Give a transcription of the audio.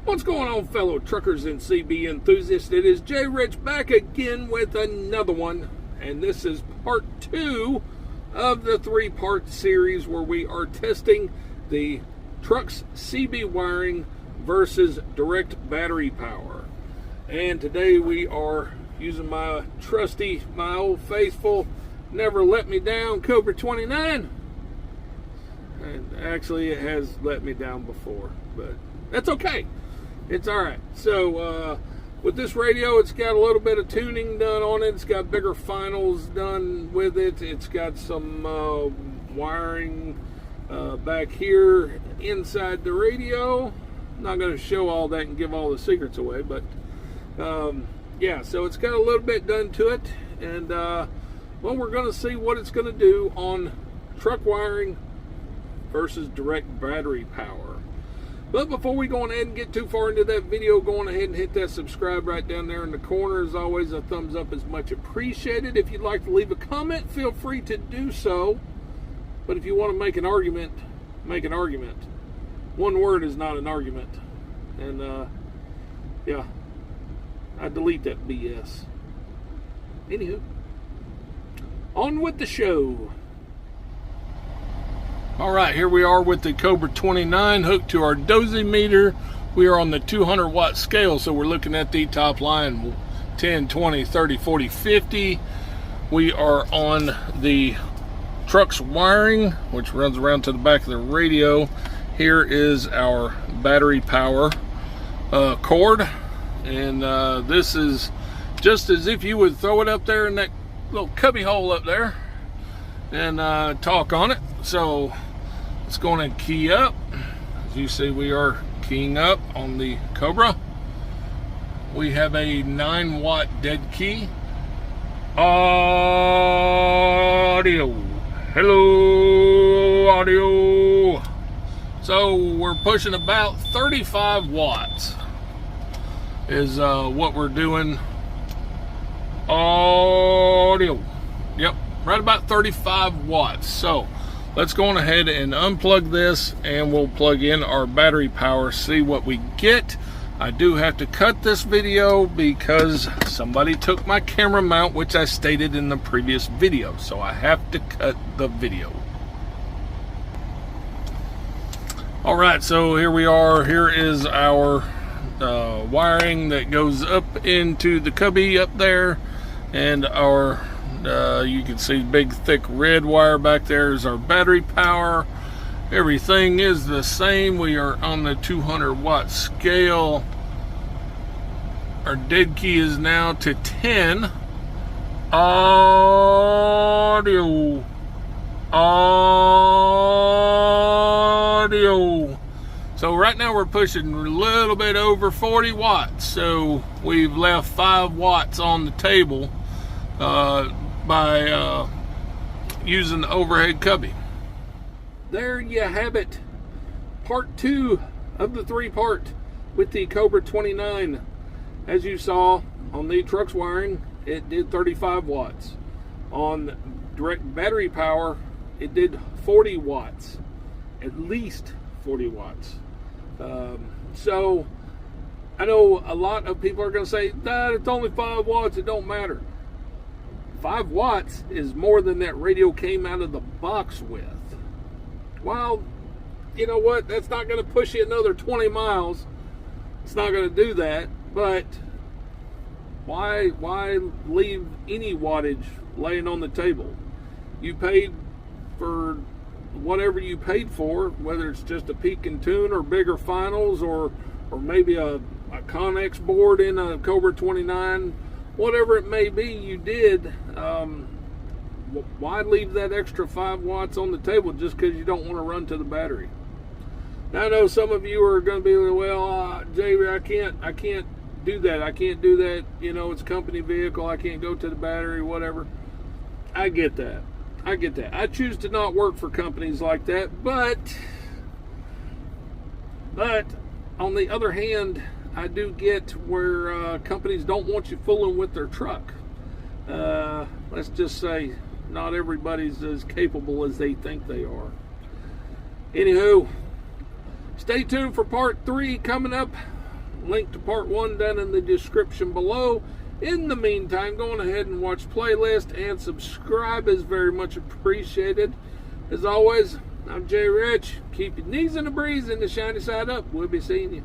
What's going on, fellow truckers and CB enthusiasts? It is J Rich back again with another one, and this is part 2 of the 3-part series where we are testing the truck's CB wiring versus direct battery power. And today we are using my trusty, my old faithful, never let me down Cobra 29. And actually it has let me down before, but that's okay. It's alright. So with this radio, it's got a little bit of tuning done on it. It's got bigger finals done with it. It's got some wiring back here inside the radio. I'm not going to show all that and give all the secrets away, but yeah, so it's got a little bit done to it. And well, we're going to see what it's going to do on truck wiring versus direct battery power. But before we go ahead and get too far into that video, go on ahead and hit that subscribe right down there in the corner. As always, a thumbs up is much appreciated. If you'd like to leave a comment, feel free to do so. But if you want to make an argument, make an argument. One word is not an argument. And yeah, I delete that BS. Anywho, on with the show. All right, here we are with the Cobra 29 hooked to our dosimeter. We are on the 200 watt scale, so we're looking at the top line 10, 20, 30, 40, 50. We are on the truck's wiring, which runs around to the back of the radio. Here is our battery power cord, and this is just as if you would throw it up there in that little cubby hole up there and talk on it. So let's go on and key up. As you see, we are keying up on the Cobra. We have a 9 watt dead key. Audio. Hello, audio. So we're pushing about 35 watts is what we're doing. Audio. Yep, right about 35 watts. So let's go on ahead and unplug this, and we'll plug in our battery power, see what we get. I do have to cut this video because somebody took my camera mount, which I stated in the previous video, so I have to cut the video. All right, so here we are. Here is our wiring that goes up into the cubby up there, and our you can see big thick red wire back there is our battery power. Everything is the same. We are on the 200 watt scale. Our dead key is now to 10. Audio. Audio. So right now we're pushing a little bit over 40 watts. So we've left 5 watts on the table by using the overhead cubby. There you have it. Part 2 of the 3-part with the Cobra 29. As you saw on the truck's wiring, it did 35 watts. On direct battery power, it did 40 watts. At least 40 watts. So I know a lot of people are going to say that it's only 5 watts, it don't matter. 5 watts is more than that radio came out of the box with. Well, you know what? That's not going to push you another 20 miles. It's not going to do that. But why leave any wattage laying on the table? You paid for whatever you paid for, whether it's just a peak and tune or bigger finals or maybe a Connex board in a Cobra 29. Whatever it may be, you did. Why leave that extra 5 watts on the table just because you don't want to run to the battery? Now, I know some of you are going to be like, well, Jay, I can't do that. I can't do that. You know, it's a company vehicle. I can't go to the battery, whatever. I get that. I get that. I choose to not work for companies like that. But on the other hand, I do get where companies don't want you fooling with their truck. Let's just say not everybody's as capable as they think they are. Anywho, stay tuned for part 3 coming up Link to part 1 down in the description below. In the meantime, go on ahead and watch playlist and subscribe is very much appreciated. As always, I'm Jay Rich. Keep your knees in the breeze and the shiny side up. We'll be seeing you.